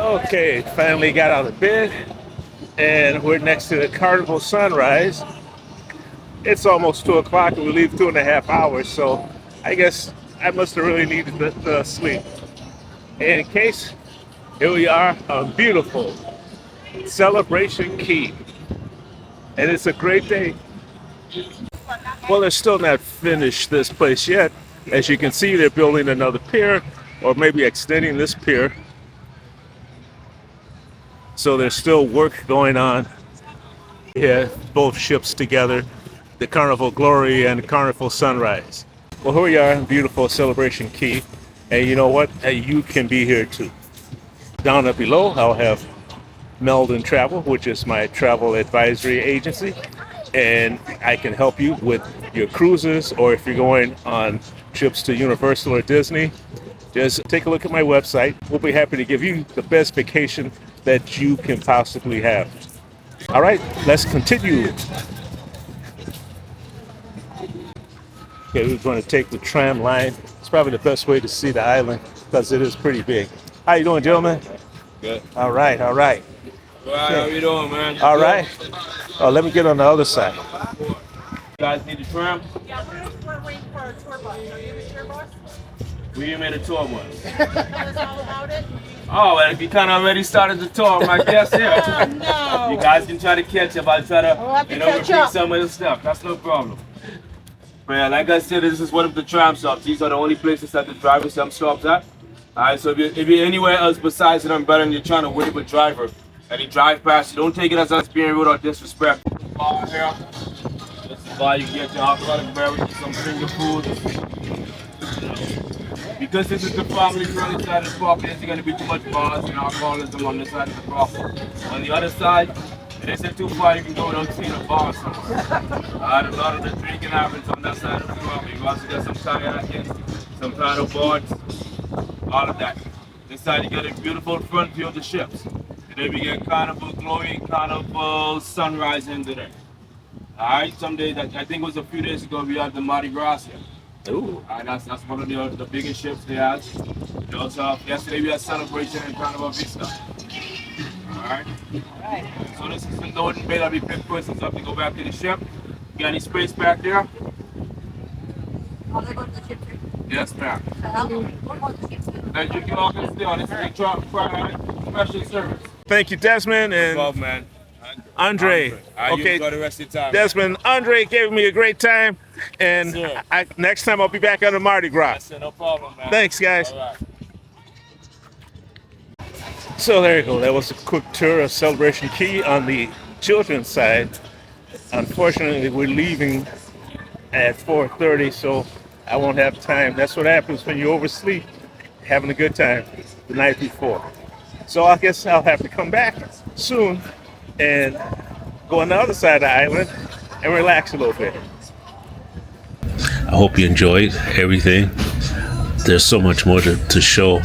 Okay, finally got out of bed, and we're next to the Carnival Sunrise. It's almost 2 o'clock, and we leave 2.5 hours, so I guess I must have really needed the sleep. In case, here we are on beautiful Celebration Key, and it's a great day. Well, they're still not finished this place yet. As you can see, they're building another pier, or maybe extending this pier. So there's still work going on. Yeah, both ships together, the Carnival Glory and the Carnival Sunrise. Well, here we are in beautiful Celebration Key. And you know what? You can be here too. Down below, I'll have MelddenTravel, which is my travel advisory agency. And I can help you with your cruises, or if you're going on trips to Universal or Disney, just take a look at my website. We'll be happy to give you the best vacation that you can possibly have. All right, let's continue. Okay, we're going to take the tram line. It's probably the best way to see the island because it is pretty big. How you doing, gentlemen? Good. All right, all right. Right, how you doing, man? All right. Oh, let me get on the other side. You guys need a tram? Yeah, we're waiting for a tour bus. Are you in a tour bus? We made a tour bus. Tell us all about it. Oh, well, if you kind of already started the tour, my guess here. Oh, no. You guys can try to catch up. I'll try We'll have to, to repeat catch up. some of the stuff. That's no problem. But yeah, like I said, this is one of the tram stops. These are the only places that the driver stops at. Alright, so if you're anywhere else besides an umbrella and you're trying to wait with a driver and he drive past you, don't take it as us being rude or disrespectful. Bar here. This is why you get your alcoholic beverages, some finger food. Because this is the family friendly side of the property, there's going to be too much bars and alcoholism on this side of the property. On the other side, it isn't too far, you can go down and see the bar somewhere. A lot of the drinking happens on that side of the property. You also got some kayakings, some paddle boards, all of that. This side you got a beautiful front view of the ships. And then we get Carnival Glory, Carnival Sunrise into there. Alright, someday, I think it was a few days ago, we had the Mardi Gras here. Ooh. That's one of the biggest ships they had. They also have, yesterday we had Celebration in Carnival Vista. Alright. So this is the loading bay that we pick persons up to go back to the ship. You got any space back there? I'll go to the ship. Yes, ma'am. I'll go to the ship. Then you all can stay on. This is a special service. Thank you, Desmond and Love, man. Andre. Okay. You go the rest of the time. Desmond, Andre gave me a great time, and Yes, next time I'll be back on the Mardi Gras. Yes, sir, no problem, man. Thanks, guys. All right. So there you go. That was a quick tour of Celebration Key on the children's side. Unfortunately, we're leaving at 4:30, so I won't have time. That's what happens when you oversleep, having a good time the night before. So I guess I'll have to come back soon and go on the other side of the island and relax a little bit. I hope you enjoyed everything. There's so much more to show.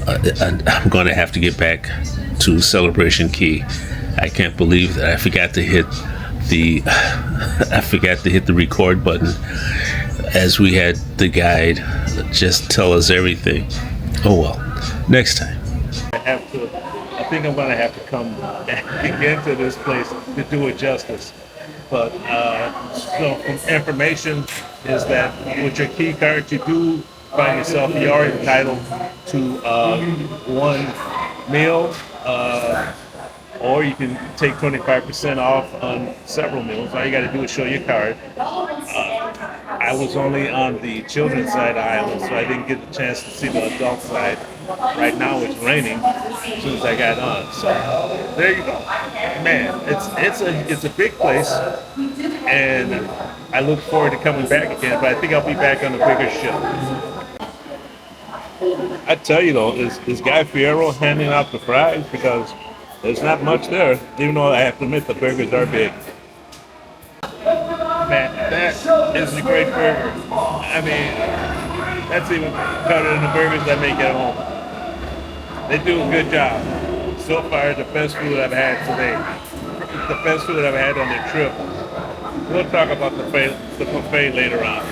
I'm going to have to get back to Celebration Key. I can't believe that I forgot to hit the record button as we had the guide just tell us everything. Oh well, next time. I think I'm going to have to come back again to this place to do it justice. But so information is that with your key card, you do find yourself, you are entitled to one meal, or you can take 25% off on several meals. All you got to do is show your card. I was only on the children's side of the island, so I didn't get the chance to see the adult side. Right now it's raining as soon as I got on. So there you go. Man, it's a big place, and I look forward to coming back again, but I think I'll be back on a bigger ship. I tell you though, is Guy Fiero handing out the fries? Because there's not much there, even though I have to admit the burgers are big. Man, that is a great burger. I mean, that's even better than the burgers I make at home. They do a good job. So far, the best food I've had today. The best food I've had on the trip. We'll talk about the buffet later on.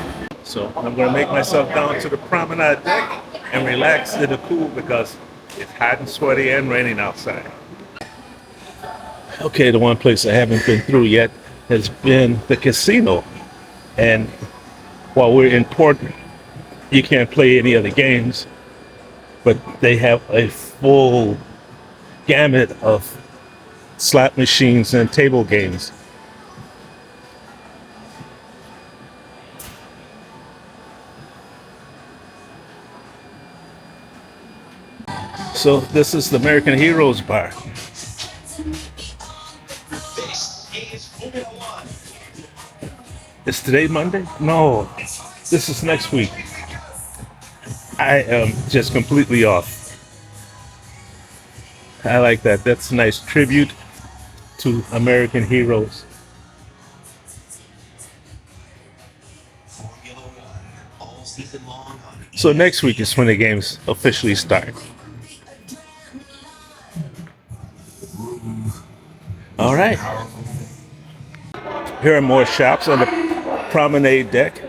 So I'm going to make myself down to the promenade deck and relax in the pool because It's hot and sweaty and raining outside. Okay, the one place I haven't been through yet has been the casino. And while we're in port, you can't play any of the games, but they have a full gamut of slot machines and table games. So this is the American Heroes Bar. Is today Monday? No, this is next week. I am just completely off. I like that. That's a nice tribute to American heroes. So next week is when the games officially start. All right. Here are more shops on the promenade deck.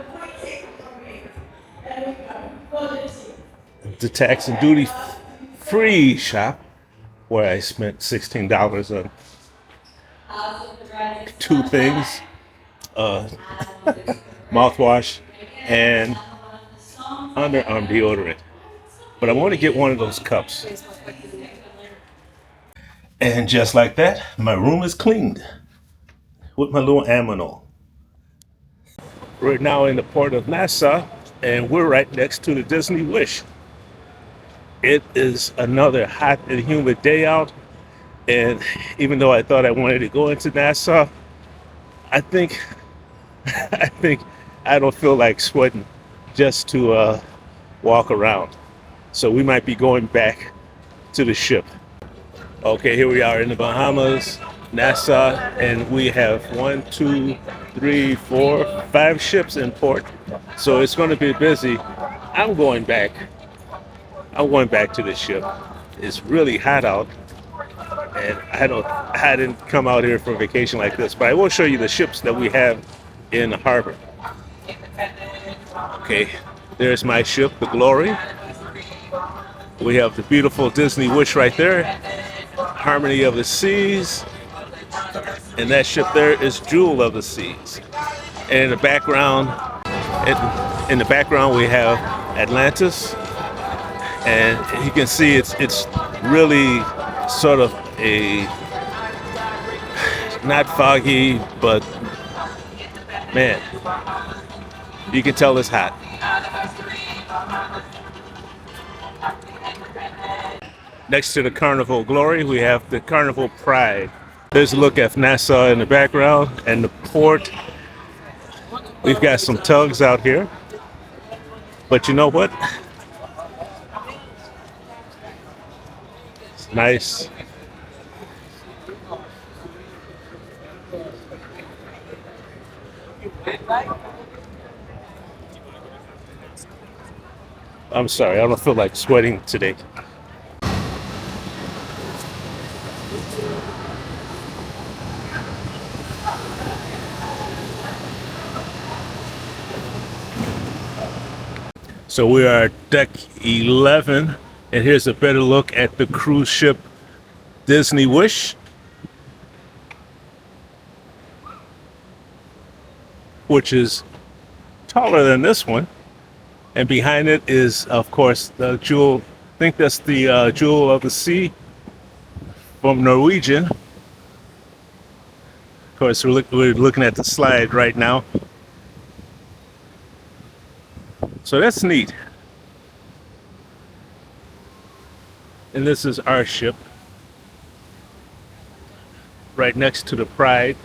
The tax and duty free shop where I spent $16 on two things, mouthwash and underarm deodorant. But I want to get one of those cups. And just like that, my room is cleaned with my little aminal. We're now in the port of Nassau, and we're right next to the Disney Wish. It is another hot and humid day out, and even though I thought I wanted to go into Nassau, I think I don't feel like sweating just to walk around. So we might be going back to the ship. Okay, here we are in the Bahamas, Nassau, and we have 1, 2, 3, 4, 5 ships in port. So it's going to be busy. I'm going back to the ship. It's really hot out, and I didn't come out here for a vacation like this, but I will show you the ships that we have in the harbor. Okay, there's my ship, the Glory. We have the beautiful Disney Wish right there, Harmony of the Seas, and that ship there is Jewel of the Seas. And in the background, we have Atlantis, and you can see it's really sort of a not foggy, but man, you can tell it's hot. Next to the Carnival Glory, we have the Carnival Pride. There's a look at Nassau in the background and the port. We've got some tugs out here. But you know what? It's nice. I'm sorry, I don't feel like sweating today. So we are at deck 11, and here's a better look at the cruise ship Disney Wish, which is taller than this one. And behind it is, of course, the Jewel. I think that's the Jewel of the Sea from Norwegian. Of course, we're looking at the slide right now. So that's neat. And this is our ship, right next to the Pride.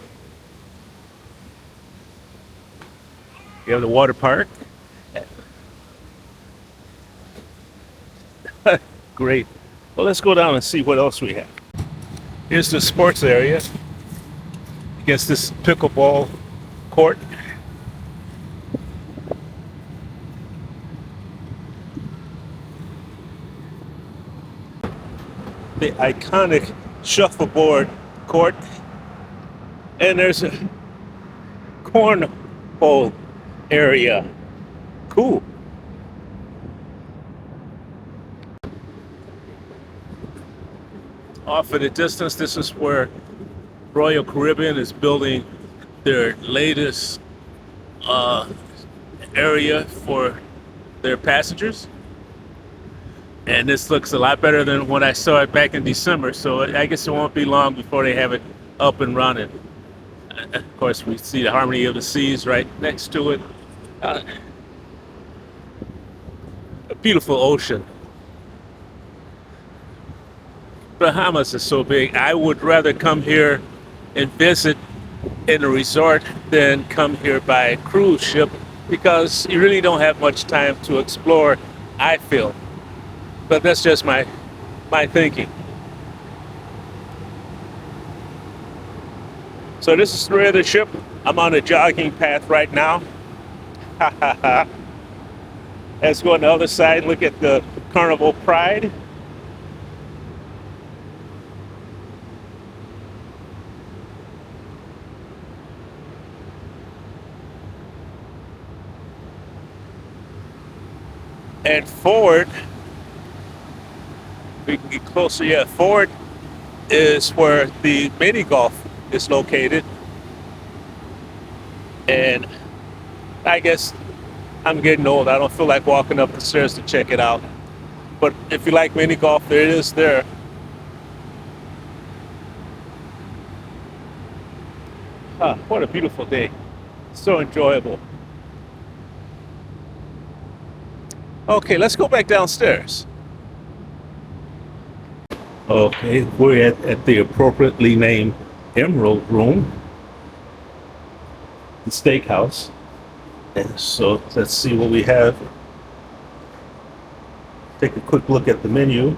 You have the water park. Great. Well, let's go down and see what else we have. Here's the sports area against this pickleball court. The iconic shuffleboard court, and there's a cornhole area. Cool. Off in the distance, this is where Royal Caribbean is building their latest area for their passengers. And this looks a lot better than when I saw it back in December. So I guess it won't be long before they have it up and running. Of course, we see the Harmony of the Seas right next to it. A beautiful ocean. Bahamas is so big. I would rather come here and visit in a resort than come here by cruise ship because you really don't have much time to explore, I feel. But that's just my thinking. So this is the rear of the ship. I'm on a jogging path right now. Let's go on the other side, look at the Carnival Pride. And forward, we can get closer. Yeah, forward is where the mini golf is located. And I guess I'm getting old. I don't feel like walking up the stairs to check it out. But if you like mini golf, there it is there. What a beautiful day. So enjoyable. Okay, let's go back downstairs. Okay, we're at the appropriately named Emerald Room, the steakhouse. And so let's see what we have. Take a quick look at the menu.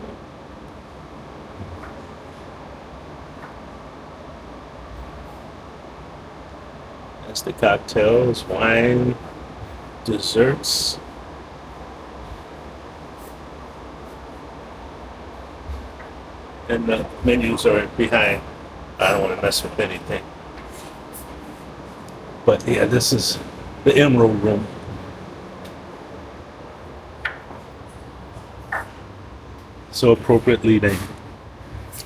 That's the cocktails, wine, desserts. And the menus are behind. I don't want to mess with anything. But yeah, this is the Emerald Room. So appropriately named.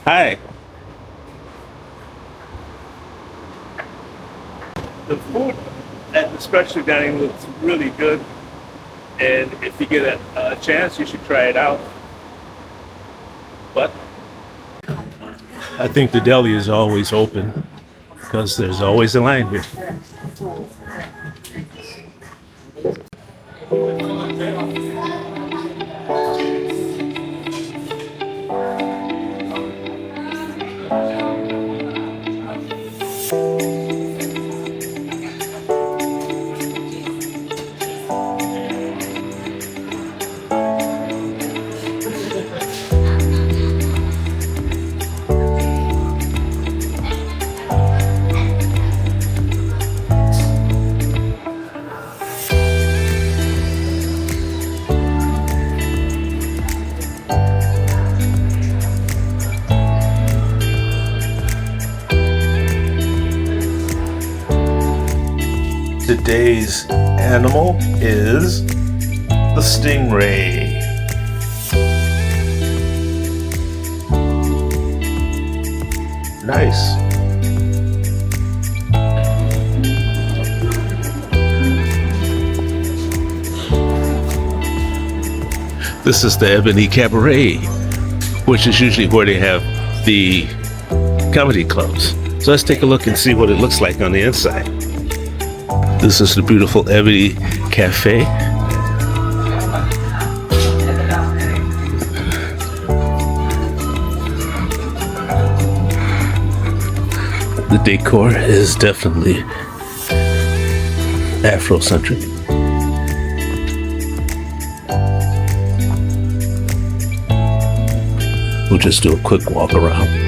Hi. The food at the specialty dining looks really good. And if you get a chance, you should try it out. But I think the deli is always open because there's always a line here. Today's animal is the stingray. Nice. This is the Ebony Cabaret, which is usually where they have the comedy clubs. So let's take a look and see what it looks like on the inside. This is the beautiful Ebony Cafe. The decor is definitely Afrocentric. We'll just do a quick walk around.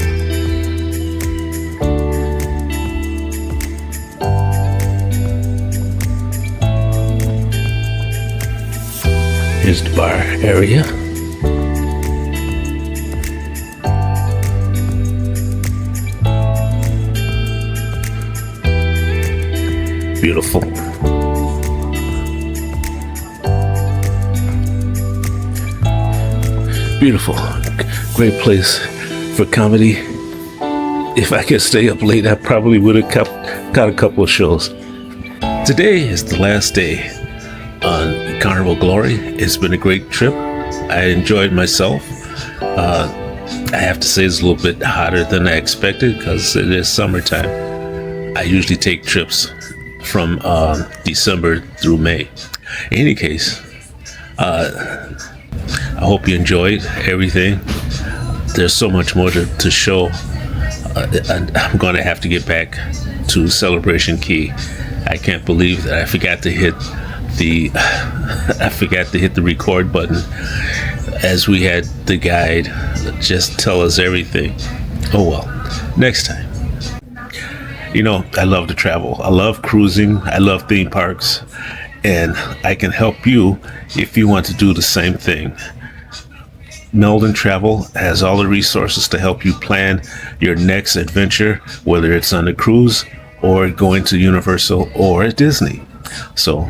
Here's the bar area. Beautiful. Beautiful. Great place for comedy. If I could stay up late, I probably would have got a couple of shows. Today is the last day on Carnival Glory. It's been a great trip. I enjoyed myself. I have to say it's a little bit hotter than I expected because it is summertime. I usually take trips from December through May. In any case, I hope you enjoyed everything. There's so much more to show. I'm going to have to get back to Celebration Key. I can't believe that I forgot to hit the record button as we had the guide just tell us everything. Oh well, next time. You know, I love to travel. I love cruising. I love theme parks, and I can help you if you want to do the same thing. MelddenTravel has all the resources to help you plan your next adventure, whether it's on a cruise or going to Universal or Disney. So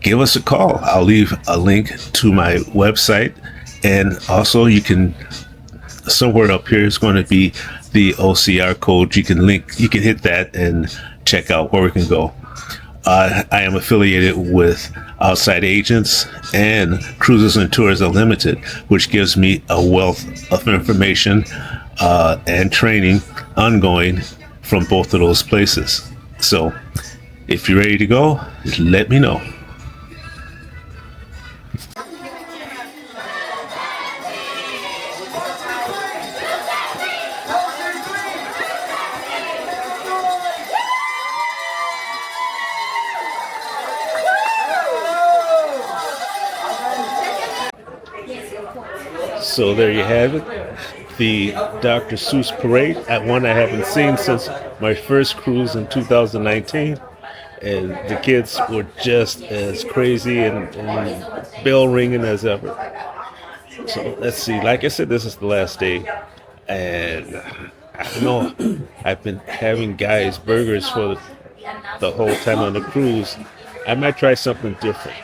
give us a call. I'll leave a link to my website, and also you can, somewhere up here is going to be the OCR code. You can hit that and check out where we can go. I am affiliated with Outside Agents and Cruises and Tours Unlimited, which gives me a wealth of information and training ongoing from both of those places. So if you're ready to go, let me know. So there you have it, the Dr. Seuss parade, at one I haven't seen since my first cruise in 2019, and the kids were just as crazy and bell ringing as ever. So let's see, like I said, this is the last day, and I don't know, I've been having guys burgers for the whole time on the cruise. I might try something different.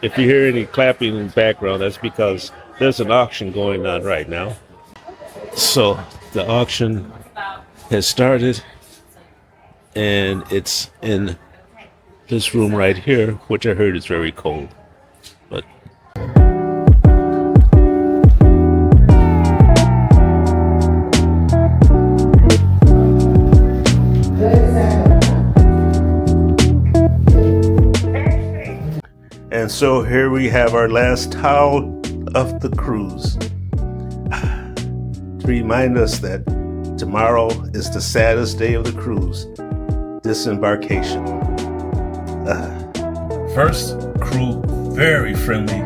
If you hear any clapping in the background, that's because there's an auction going on right now. So the auction has started, and it's in this room right here, which I heard is very cold. But and so here we have our last towel of the cruise, to remind us that tomorrow is the saddest day of the cruise, disembarkation. First, crew, very friendly.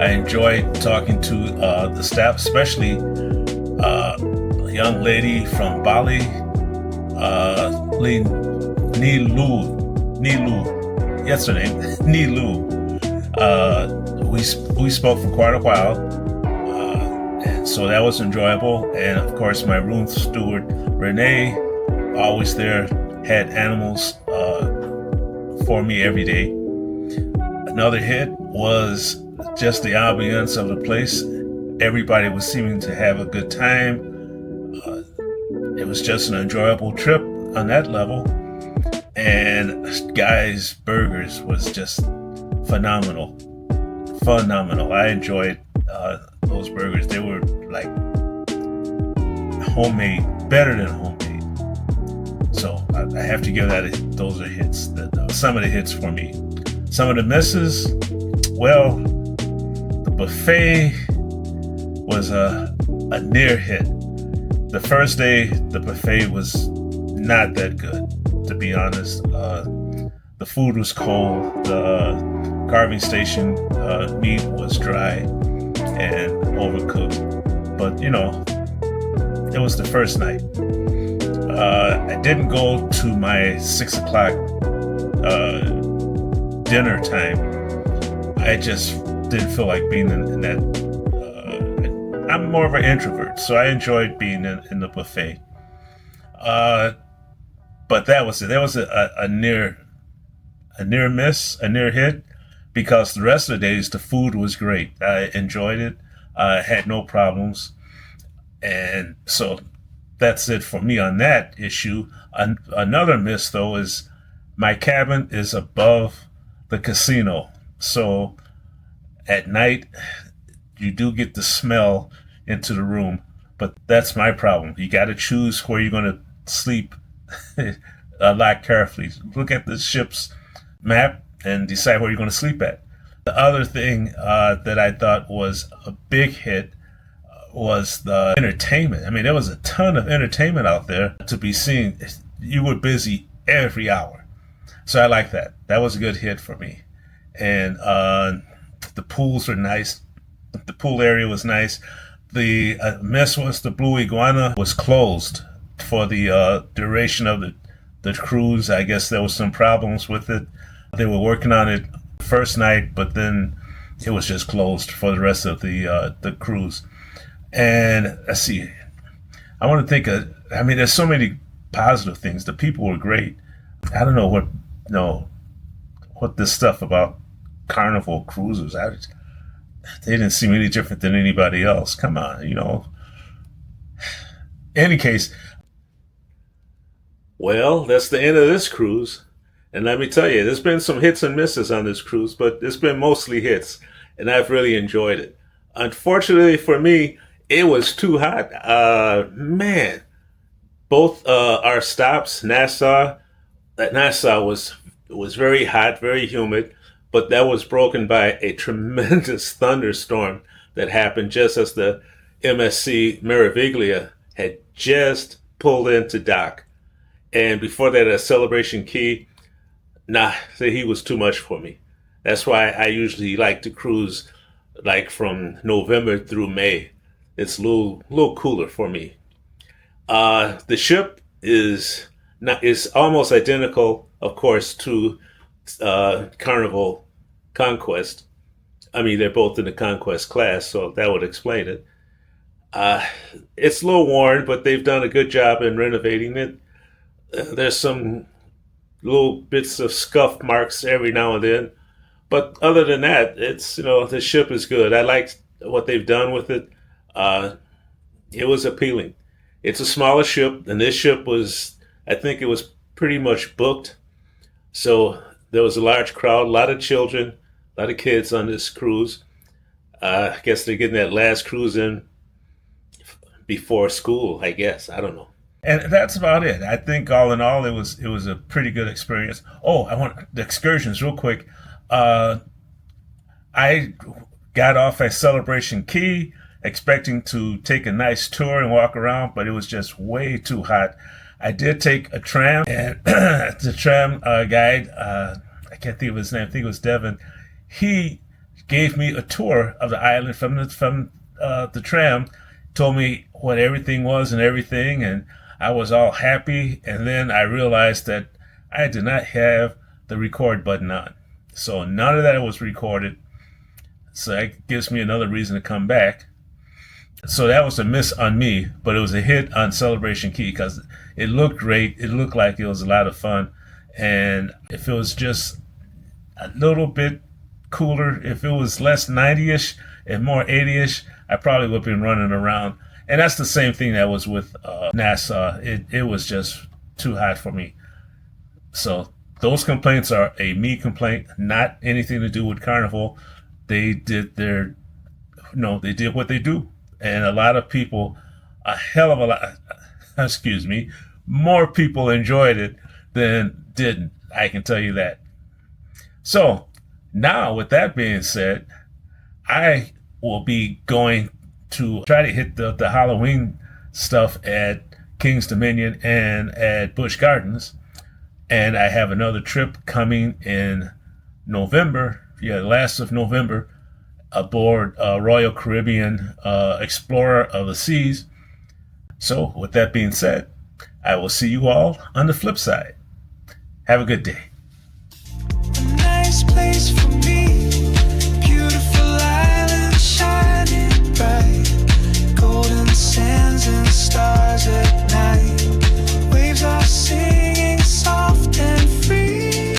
I enjoyed talking to the staff, especially a young lady from Bali, Nilu. Yes, her name, Nilu. We spoke for quite a while, and so that was enjoyable. And of course, my room steward Renee, always there, had animals for me every day. Another hit was just the ambience of the place. Everybody was seeming to have a good time. It was just an enjoyable trip on that level. And Guy's Burgers was just phenomenal. I enjoyed those burgers. They were like homemade, better than homemade. So I have to give those are hits. Some of the hits for me. Some of the misses, well, the buffet was a near hit. The first day, the buffet was not that good, to be honest. The food was cold. The carving station meat was dry and overcooked. But, you know, it was the first night. I didn't go to my 6 o'clock dinner time. I just didn't feel like being in that. I'm more of an introvert, so I enjoyed being in the buffet. But that was it. That was a near miss, a near hit, because the rest of the days the food was great. I enjoyed it. I had no problems. And so that's it for me on that issue. Another miss, though, is my cabin is above the casino. So at night, you do get the smell into the room, but that's my problem. You got to choose where you're going to sleep a lot carefully. Look at the ship's map and decide where you're going to sleep at. The other thing that I thought was a big hit was the entertainment. I mean, there was a ton of entertainment out there to be seen. You were busy every hour. So I like that. That was a good hit for me. And the pools were nice. The pool area was nice. The miss was the Blue Iguana was closed for the duration of the cruise. I guess there was some problems with it. They were working on it first night, but then it was just closed for the rest of the cruise. And let's see, I want to think of, I mean, there's so many positive things. The people were great. I don't know what this stuff about Carnival cruises. They didn't seem any different than anybody else. Come on, Any case, well, that's the end of this cruise. And let me tell you, there's been some hits and misses on this cruise, but it's been mostly hits, and I've really enjoyed it. Unfortunately for me, it was too hot. Man, both our stops, Nassau was very hot, very humid, but that was broken by a tremendous thunderstorm that happened just as the MSC Meraviglia had just pulled into dock. And before that, at Celebration Key, the heat was too much for me. That's why I usually like to cruise like from November through May. It's a little cooler for me. The ship is almost identical, of course, to Carnival Conquest. I mean, they're both in the Conquest class, so that would explain it. It's a little worn, but they've done a good job in renovating it. There's some little bits of scuff marks every now and then, but other than that, it's the ship is good. I liked what they've done with it. It was appealing. It's a smaller ship, and this ship I think it was pretty much booked. So there was a large crowd, a lot of children, a lot of kids on this cruise. I guess they're getting that last cruise in before school, I guess. I don't know. And that's about it. I think all in all, it was a pretty good experience. Oh, I want the excursions real quick. I got off at Celebration Key expecting to take a nice tour and walk around, but it was just way too hot. I did take a tram, and the tram guide, I can't think of his name, I think it was Devin, he gave me a tour of the island from the tram, told me what everything was and everything, and I was all happy. And then I realized that I did not have the record button on. So none of that was recorded. So that gives me another reason to come back. So that was a miss on me, but it was a hit on Celebration Key because it looked great. It looked like it was a lot of fun. And if it was just a little bit cooler, if it was less 90-ish and more 80-ish, I probably would have been running around. And that's the same thing that was with Nassau. It was just too hot for me. So those complaints are a me complaint, not anything to do with Carnival. They did they did what they do. And a lot of people, a hell of a lot, more people enjoyed it than didn't. I can tell you that. So now with that being said, I will be going to try to hit the Halloween stuff at King's Dominion and at Busch Gardens. And I have another trip coming in November, last of November, aboard Royal Caribbean Explorer of the Seas. So with that being said, I will see you all on the flip side. Have a good day. A nice place